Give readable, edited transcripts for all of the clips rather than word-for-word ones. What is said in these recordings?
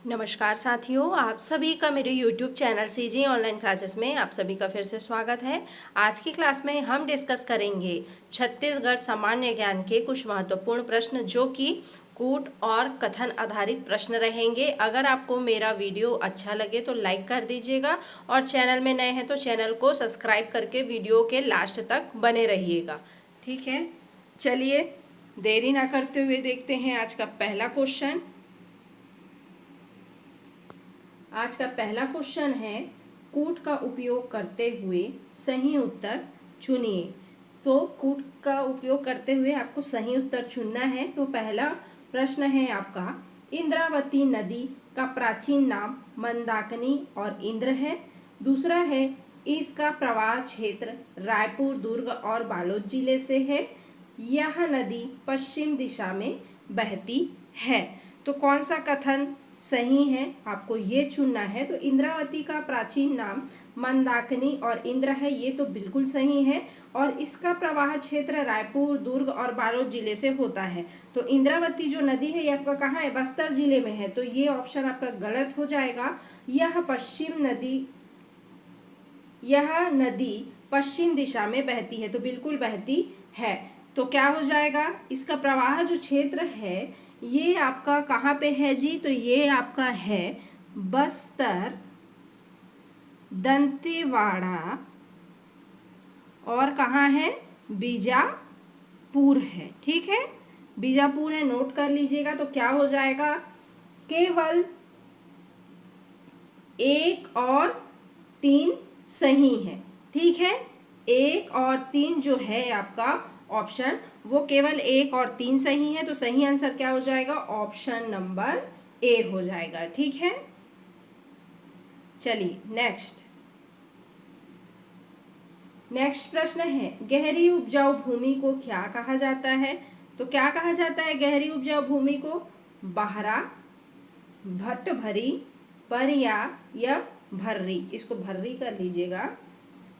नमस्कार साथियों, आप सभी का मेरे YouTube channel CG online classes में आप सभी का फिर से स्वागत है। आज की क्लास में हम डिस्कस करेंगे छत्तीसगढ़ सामान्य ज्ञान के कुछ महत्वपूर्ण प्रश्न जो कि कूट और कथन आधारित प्रश्न रहेंगे। अगर आपको मेरा वीडियो अच्छा लगे तो लाइक कर दीजिएगा और चैनल में नए हैं तो चैनल को सब्सक्राइब करके वीडियो के लास्ट तक बने रहिएगा। ठीक है, चलिए देरी ना करते हुए देखते हैं आज का पहला क्वेश्चन। आज का पहला क्वेश्चन है, कूट का उपयोग करते हुए सही उत्तर चुनिए। तो कूट का उपयोग करते हुए आपको सही उत्तर चुनना है। तो पहला प्रश्न है आपका, इंद्रावती नदी का प्राचीन नाम मंदाकिनी और इंद्र है। दूसरा है, इसका प्रवाह क्षेत्र रायपुर, दुर्ग और बालोद जिले से है। यह नदी पश्चिम दिशा में बहती है। तो कौन सा कथन सही है आपको ये चुनना है। तो इंद्रावती का प्राचीन नाम मंदाकिनी और इंद्र है, ये तो बिल्कुल सही है। और इसका प्रवाह क्षेत्र रायपुर, दुर्ग और बालोद जिले से होता है। तो इंद्रावती जो नदी है ये आपका कहाँ है, बस्तर जिले में है। तो ये ऑप्शन आपका गलत हो जाएगा। यह नदी पश्चिम दिशा में बहती है, तो बिल्कुल बहती है। तो क्या हो जाएगा, इसका प्रवाह जो क्षेत्र है ये आपका कहाँ पे है जी, तो ये आपका है बस्तर, दंतेवाड़ा और कहाँ है, बीजापुर है। ठीक है, बीजापुर है, नोट कर लीजिएगा। तो क्या हो जाएगा, केवल 1 और 3 सही है। ठीक है, 1 और 3 जो है आपका ऑप्शन वो केवल 1 और 3 सही है। तो सही आंसर क्या हो जाएगा, ऑप्शन नंबर ए हो जाएगा। ठीक है, चलिए नेक्स्ट प्रश्न है, गहरी उपजाऊ भूमि को क्या कहा जाता है। तो क्या कहा जाता है गहरी उपजाऊ भूमि को, बाहरा, भट्टभरी, परिया या भर्री। इसको भर्री कर लीजिएगा।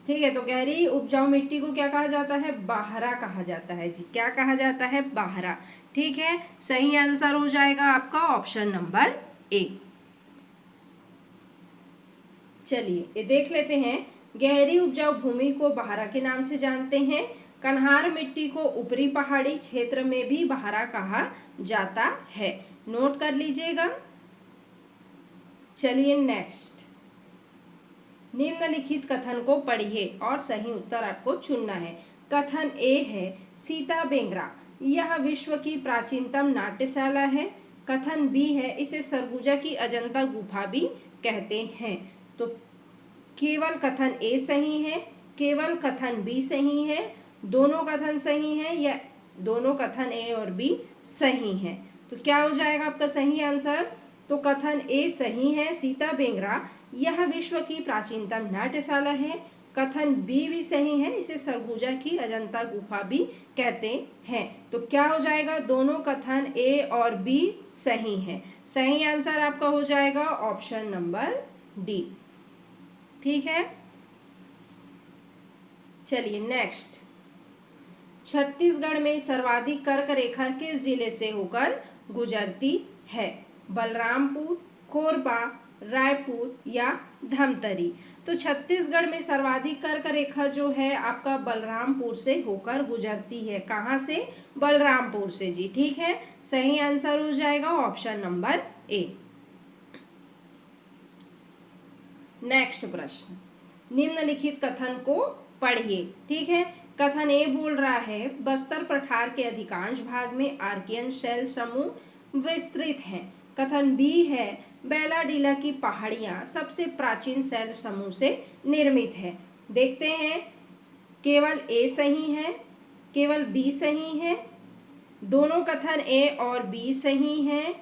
ठीक है, तो गहरी उपजाऊ मिट्टी को क्या कहा जाता है, बाहरा कहा जाता है जी। क्या कहा जाता है, बाहरा। ठीक है, सही आंसर हो जाएगा आपका ऑप्शन नंबर ए। चलिए ये देख लेते हैं, गहरी उपजाऊ भूमि को बाहरा के नाम से जानते हैं। कन्हार मिट्टी को ऊपरी पहाड़ी क्षेत्र में भी बाहरा कहा जाता है, नोट कर लीजिएगा। चलिए नेक्स्ट, निम्नलिखित कथन को पढ़िए और सही उत्तर आपको चुनना है। कथन ए है, सीता बेंगरा यह विश्व की प्राचीनतम नाट्यशाला है। कथन बी है, इसे सरगुजा की अजंता गुफा भी कहते हैं। तो केवल कथन ए सही है, केवल कथन बी सही है, दोनों कथन सही है या दोनों कथन ए और बी सही है। तो क्या हो जाएगा आपका सही आंसर, तो कथन ए सही है, सीता बेंगरा यह विश्व की प्राचीनतम नाट्यशाला है। कथन बी भी सही है, इसे सरगुजा की अजंता गुफा भी कहते हैं। तो क्या हो जाएगा, दोनों कथन ए और बी सही है। सही आंसर आपका हो जाएगा ऑप्शन नंबर डी। ठीक है, चलिए नेक्स्ट, छत्तीसगढ़ में सर्वाधिक कर्क रेखा किस जिले से होकर गुजरती है, बलरामपुर, कोरबा, रायपुर या धमतरी। तो छत्तीसगढ़ में सर्वाधिक कर्क रेखा जो है आपका बलरामपुर से होकर गुजरती है। कहाँ से, बलरामपुर से जी। ठीक है, सही आंसर हो जाएगा ऑप्शन नंबर ए। नेक्स्ट प्रश्न, निम्नलिखित कथन को पढ़िए। ठीक है, कथन ए बोल रहा है, बस्तर पठार के अधिकांश भाग में आर्कियन शैल समूह विस्तृत हैं। कथन बी है, बैलाडीला की पहाड़ियाँ सबसे प्राचीन शैल समूह से निर्मित है। देखते हैं, केवल ए सही है, केवल बी सही है, दोनों कथन ए और बी सही हैं,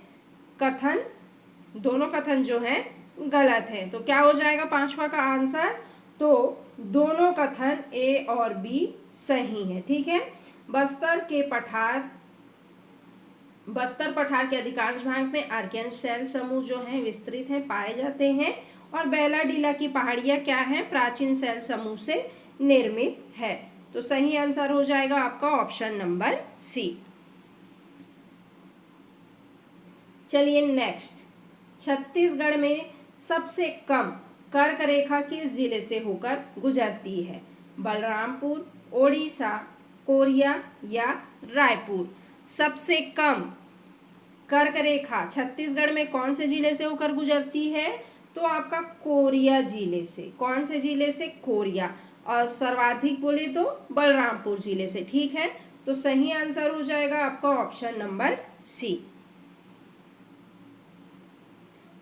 दोनों कथन जो है गलत है। तो क्या हो जाएगा पांचवा का आंसर, तो दोनों कथन ए और बी सही है। ठीक है, बस्तर पठार के अधिकांश भाग में आर्कियन शैल समूह जो हैं विस्तृत हैं, पाए जाते हैं। और बैलाडीला की पहाड़ियाँ क्या हैं, प्राचीन शैल समूह से निर्मित है। तो सही आंसर हो जाएगा आपका ऑप्शन नंबर सी। चलिए नेक्स्ट, छत्तीसगढ़ में सबसे कम कर्क रेखा किस जिले से होकर गुजरती है? बलरामपुर, ओडिशा, कोरिया या रायपुर? सबसे कम कर्क रेखा छत्तीसगढ़ में कौन से जिले से होकर गुजरती है? तो आपका कोरिया जिले से। कौन से जिले से? कोरिया। और सर्वाधिक बोले तो बलरामपुर जिले से। ठीक है, तो सही आंसर हो जाएगा आपका ऑप्शन नंबर सी।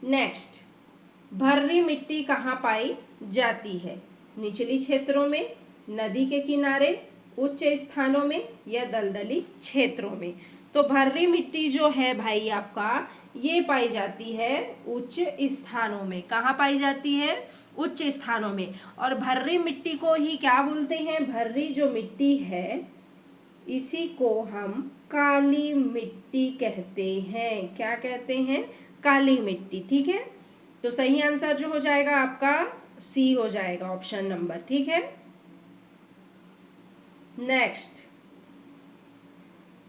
नेक्स्ट, भर्री मिट्टी कहाँ पाई जाती है? निचली क्षेत्रों में, नदी के किनारे, उच्च स्थानों में या दलदली क्षेत्रों में? तो भर्री मिट्टी जो है भाई आपका, ये पाई जाती है उच्च स्थानों में। कहाँ पाई जाती है? उच्च स्थानों में। और भर्री मिट्टी को ही क्या बोलते हैं? भर्री जो मिट्टी है इसी को हम काली मिट्टी कहते हैं। क्या कहते हैं? काली मिट्टी। ठीक है, तो सही आंसर जो हो जाएगा आपका सी हो जाएगा, ऑप्शन नंबर। ठीक है, नेक्स्ट,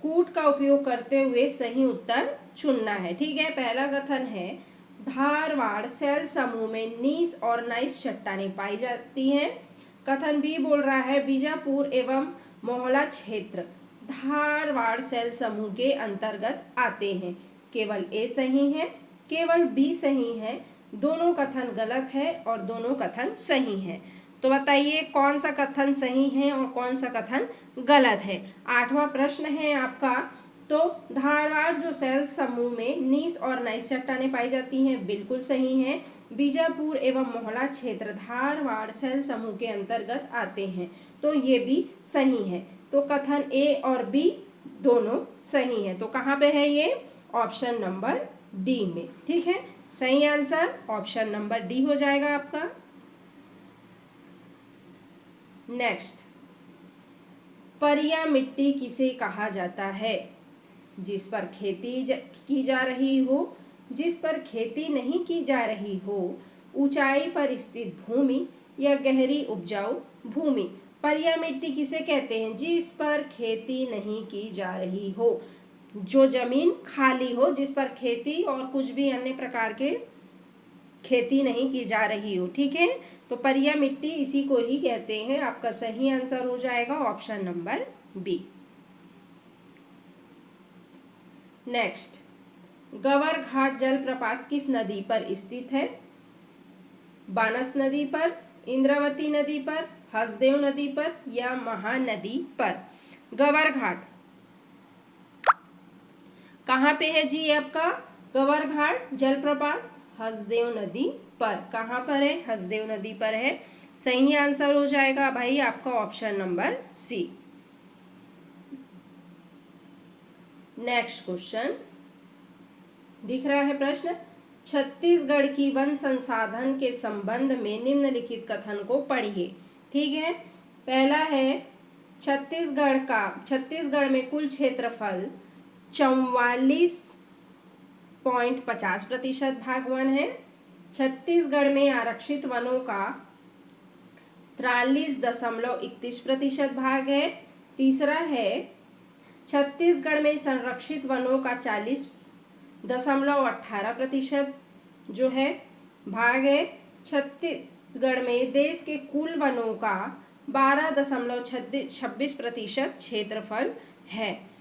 कूट का उपयोग करते हुए सही उत्तर चुनना है। ठीक है, पहला कथन है धारवाड़ सेल समूह में नीस और नाइस चट्टानें पाई जाती हैं। कथन बी बोल रहा है बीजापुर एवं मोहला क्षेत्र धारवाड़ सेल समूह के अंतर्गत आते हैं। केवल ए सही है, केवल बी सही है, दोनों कथन गलत है और दोनों कथन सही है। तो बताइए कौन सा कथन सही है और कौन सा कथन गलत है। आठवां प्रश्न है आपका, तो धारवाड़ जो सेल समूह में नीस और नाइस चट्टानें पाई जाती हैं, बिल्कुल सही है। बीजापुर एवं मोहला क्षेत्र धारवाड़ सेल समूह के अंतर्गत आते हैं, तो ये भी सही है। तो कथन ए और बी दोनों सही है। तो कहाँ पे है ये? ऑप्शन नंबर डी में। ठीक है, सही आंसर ऑप्शन नंबर डी हो जाएगा आपका। नेक्स्ट, परिया मिट्टी किसे कहा जाता है? जिस पर खेती की जा रही हो, जिस पर खेती नहीं की जा रही हो, ऊंचाई पर स्थित भूमि या गहरी उपजाऊ भूमि? परिया मिट्टी किसे कहते हैं? जिस पर खेती नहीं की जा रही हो, जो जमीन खाली हो, जिस पर खेती और कुछ भी अन्य प्रकार के खेती नहीं की जा रही हो। ठीक है, तो परिया मिट्टी इसी को ही कहते हैं। आपका सही आंसर हो जाएगा ऑप्शन नंबर बी। नेक्स्ट, गवर घाट जलप्रपात किस नदी पर स्थित है? बानस नदी पर, इंद्रावती नदी पर, हसदेव नदी पर या महानदी पर? गवर घाट कहाँ पे है जी? आपका गवर घाट जलप्रपात हसदेव नदी पर। कहाँ पर है? हसदेव नदी पर है। सही आंसर हो जाएगा भाई आपका option number C. Next question दिख रहा है प्रश्न, छत्तीसगढ़ की वन संसाधन के संबंध में निम्नलिखित कथन को पढ़िए। ठीक है, पहला है छत्तीसगढ़ में कुल क्षेत्रफल 44.50% भाग वन है। छत्तीसगढ़ में आरक्षित वनों का 43.31% भाग है। तीसरा है छत्तीसगढ़ में संरक्षित वनों का 40.18% जो है भाग है। छत्तीसगढ़ में देश के कुल वनों का 12.26% क्षेत्रफल है।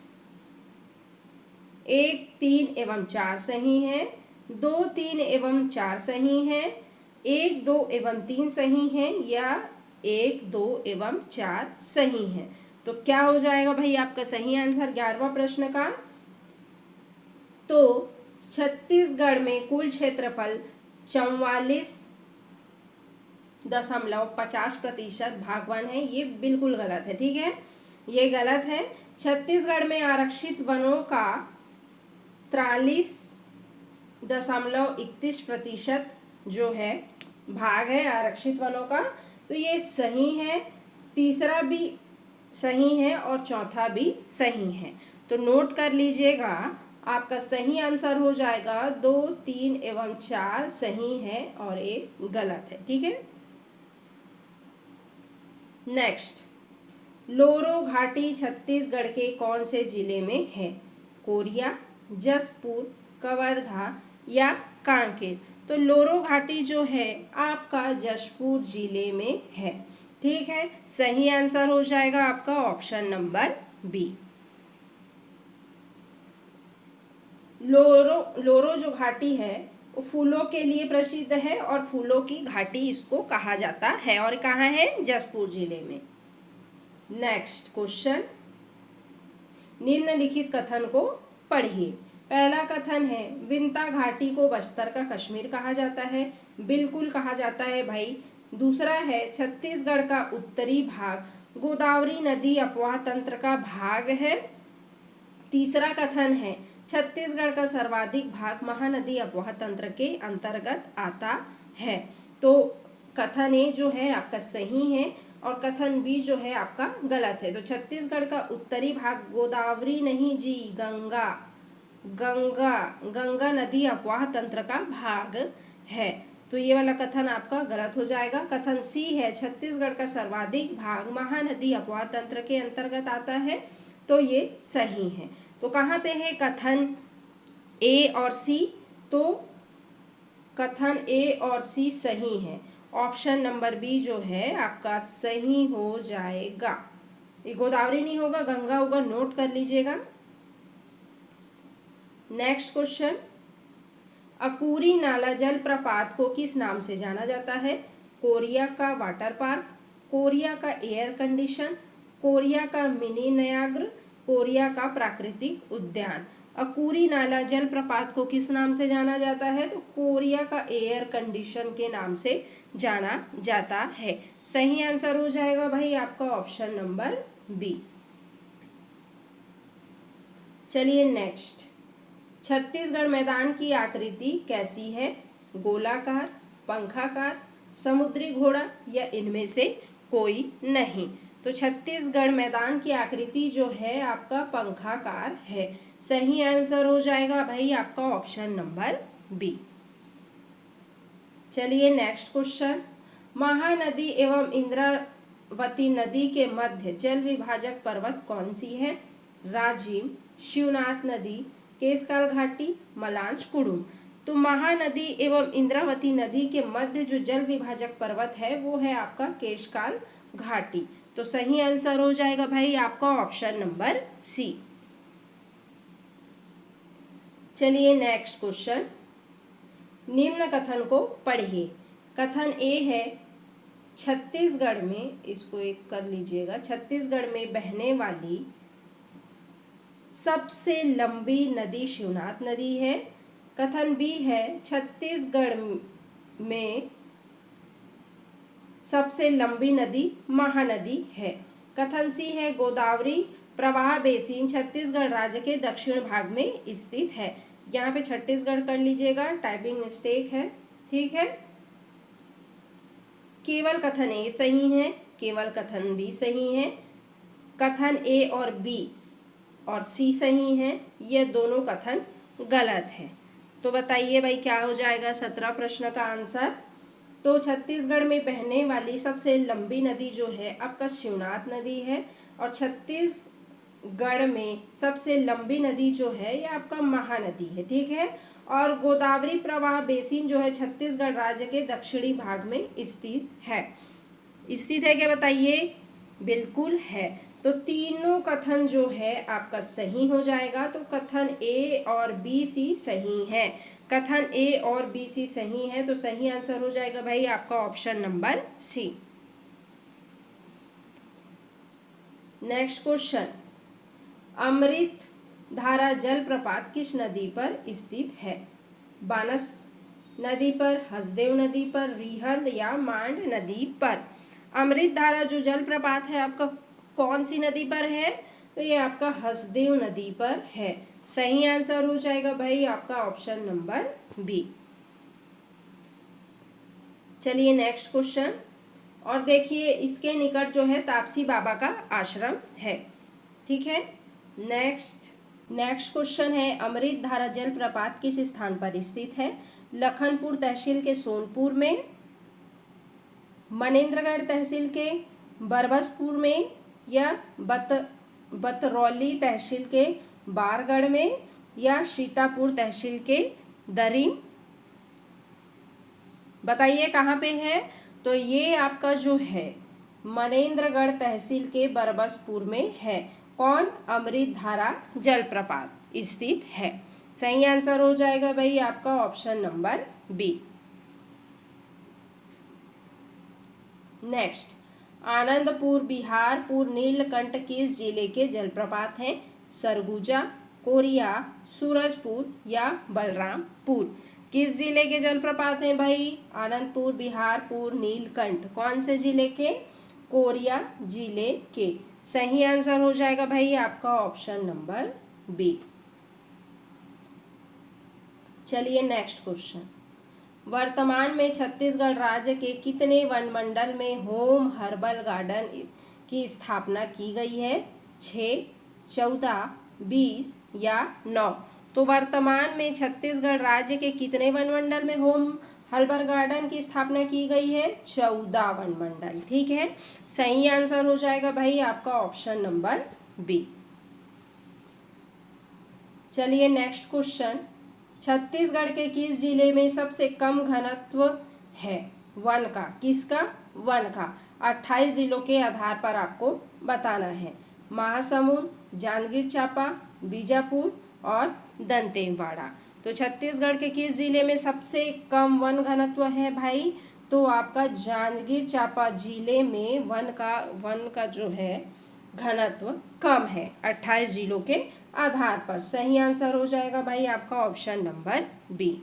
1, 3 एवं 4 सही है, 2, 3 एवं 4 सही है, 1, 2 एवं 3 सही है या 1, 2 एवं 4 सही है। तो क्या हो जाएगा भाई आपका सही आंसर 11वां प्रश्न का? तो छत्तीसगढ़ में कुल क्षेत्रफल 44.50% भाग वन है। ये बिल्कुल गलत है। ठीक है, ये गलत है। छत्तीसगढ़ में आरक्षित वनों का 43.31% जो है भाग है आरक्षित वनों का, तो ये सही है। तीसरा भी सही है और चौथा भी सही है। तो नोट कर लीजिएगा, आपका सही आंसर हो जाएगा 2, 3 एवं 4 सही है और 1 गलत है। ठीक है, नेक्स्ट, लोरो घाटी छत्तीसगढ़ के कौन से जिले में है? कोरिया, जसपुर, कवर्धा या कांकेर। तो लोरो घाटी जो है आपका जशपुर जिले में है। ठीक है, सही आंसर हो जाएगा आपका ऑप्शन नंबर बी। लोरो जो घाटी है वो फूलों के लिए प्रसिद्ध है और फूलों की घाटी इसको कहा जाता है, और कहाँ है? जशपुर जिले में। नेक्स्ट क्वेश्चन, निम्नलिखित कथन को पढ़िए। पहला कथन है विंता घाटी को बस्तर का कश्मीर कहा जाता है। बिल्कुल कहा जाता है भाई। दूसरा है छत्तीसगढ़ का उत्तरी भाग गोदावरी नदी अपवाह तंत्र का भाग है। तीसरा कथन है छत्तीसगढ़ का सर्वाधिक भाग महानदी अपवाह तंत्र के अंतर्गत आता है। तो कथन ए जो है आपका सही है और कथन बी जो है आपका गलत है। तो छत्तीसगढ़ का उत्तरी भाग गोदावरी नहीं जी, गंगा गंगा गंगा नदी अपवाह तंत्र का भाग है। तो ये वाला कथन आपका गलत हो जाएगा। कथन सी है छत्तीसगढ़ का सर्वाधिक भाग महानदी अपवाह तंत्र के अंतर्गत आता है, तो ये सही है। तो कहाँ पे है कथन ए और सी? तो कथन ए और सी सही है। ऑप्शन नंबर बी जो है आपका सही हो जाएगा। ये गोदावरी नहीं होगा, गंगा होगा, नोट कर लीजिएगा। नेक्स्ट क्वेश्चन, अकूरी नाला जलप्रपात को किस नाम से जाना जाता है? कोरिया का वाटर पार्क, कोरिया का एयर कंडीशन, कोरिया का मिनी नयाग्र, कोरिया का प्राकृतिक उद्यान। अकूरी नाला जलप्रपात को किस नाम से जाना जाता है? तो कोरिया का एयर कंडीशन के नाम से जाना जाता है। सही आंसर हो जाएगा भाई आपका ऑप्शन नंबर बी। चलिए नेक्स्ट, छत्तीसगढ़ मैदान की आकृति कैसी है? गोलाकार, पंखाकार, समुद्री घोड़ा या इनमें से कोई नहीं। तो छत्तीसगढ़ मैदान की आकृति जो है आपका पंखाकार है। सही आंसर हो जाएगा भाई आपका ऑप्शन नंबर बी। चलिए नेक्स्ट क्वेश्चन, महानदी एवं इंद्रावती नदी के मध्य जल विभाजक पर्वत कौन सी है? राजिम, शिवनाथ नदी, केशकाल घाटी, मलांच कुडुम। तो महानदी एवं इंद्रावती नदी के मध्य जो जल विभाजक पर्वत है वो है आपका केशकाल घाटी। तो सही आंसर हो जाएगा भाई आपका ऑप्शन नंबर सी। चलिए नेक्स्ट क्वेश्चन, निम्न कथन को पढ़िए। कथन ए है छत्तीसगढ़ में, इसको एक कर लीजिएगा, छत्तीसगढ़ में बहने वाली सबसे लंबी नदी शिवनाथ नदी है। कथन बी है छत्तीसगढ़ में सबसे लंबी नदी महानदी है। कथन सी है गोदावरी प्रवाह बेसिन छत्तीसगढ़ राज्य के दक्षिण भाग में स्थित है। यहाँ पे छत्तीसगढ़ कर लीजिएगा, टाइपिंग मिस्टेक है। ठीक है, केवल कथन ए सही है, केवल कथन बी सही है, कथन ए और बी और सी सही है, ये दोनों कथन गलत है। तो बताइए भाई क्या हो जाएगा 17 प्रश्न का आंसर? तो छत्तीसगढ़ में बहने वाली सबसे लंबी नदी जो है आपका शिवनाथ नदी है, और छत्तीसगढ़ में सबसे लंबी नदी जो है ये आपका महानदी है। ठीक है, और गोदावरी प्रवाह बेसिन जो है छत्तीसगढ़ राज्य के दक्षिणी भाग में स्थित है। स्थित है क्या बताइए? बिल्कुल है। तो तीनों कथन जो है आपका सही हो जाएगा। तो कथन ए और बी सी सही है, कथन ए और बी सी सही है। तो सही आंसर हो जाएगा भाई आपका option number C. Next question, Amrit Dhara जलप्रपात किस नदी पर स्थित है? बानस नदी पर, हसदेव नदी पर, रिहंद या मांड नदी पर। अमृत धारा जो जलप्रपात है आपका कौन सी नदी पर है? तो ये आपका हसदेव नदी पर है। सही आंसर हो जाएगा भाई आपका ऑप्शन नंबर बी। चलिए नेक्स्ट क्वेश्चन, और देखिए इसके निकट जो है तापसी बाबा का आश्रम है। ठीक है, नेक्स्ट क्वेश्चन है अमृत धारा जलप्रपात किस स्थान पर स्थित है? लखनपुर तहसील के सोनपुर में, मनेन्द्रगढ़ तहसील के बरबसपुर में, या बतरौली तहसील के बारगढ़ में, या सीतापुर तहसील के दरीम। बताइए कहाँ पे है? तो ये आपका जो है मनेंद्रगढ़ तहसील के बरबसपुर में है। कौन? अमृतधारा जलप्रपात स्थित है। सही आंसर हो जाएगा भाई आपका option number B. Next, Anandpur Biharpur Neelkanth किस जिले के जलप्रपात हैं? सरगुजा, कोरिया, सूरजपुर या बलरामपुर। किस जिले के जलप्रपात हैं भाई? आनंदपुर बिहारपुर नीलकंठ कौन से जिले के? कोरिया जिले के। सही आंसर हो जाएगा भाई आपका ऑप्शन नंबर बी। चलिए नेक्स्ट क्वेश्चन, वर्तमान में छत्तीसगढ़ राज्य के कितने वन मंडल में होम हर्बल गार्डन की स्थापना की गई है? 6, 14, 20 या 9। तो वर्तमान में छत्तीसगढ़ राज्य के कितने वन मंडल में होम हर्बल गार्डन की स्थापना की गई है? 14 वन मंडल। ठीक है, सही आंसर हो जाएगा भाई आपका ऑप्शन नंबर बी। चलिए नेक्स्ट क्वेश्चन, छत्तीसगढ़ के किस जिले में सबसे कम घनत्व है वन का? किसका? वन का। 28 जिलों के आधार पर आपको बताना है। महासमुंद, जांजगीर चांपा, बीजापुर और दंतेवाड़ा। तो छत्तीसगढ़ के किस जिले में सबसे कम वन घनत्व है भाई? तो आपका जांजगीर चांपा जिले में वन का जो है घनत्व कम है 28 जिलों के आधार पर। सही आंसर हो जाएगा भाई आपका ऑप्शन नंबर बी।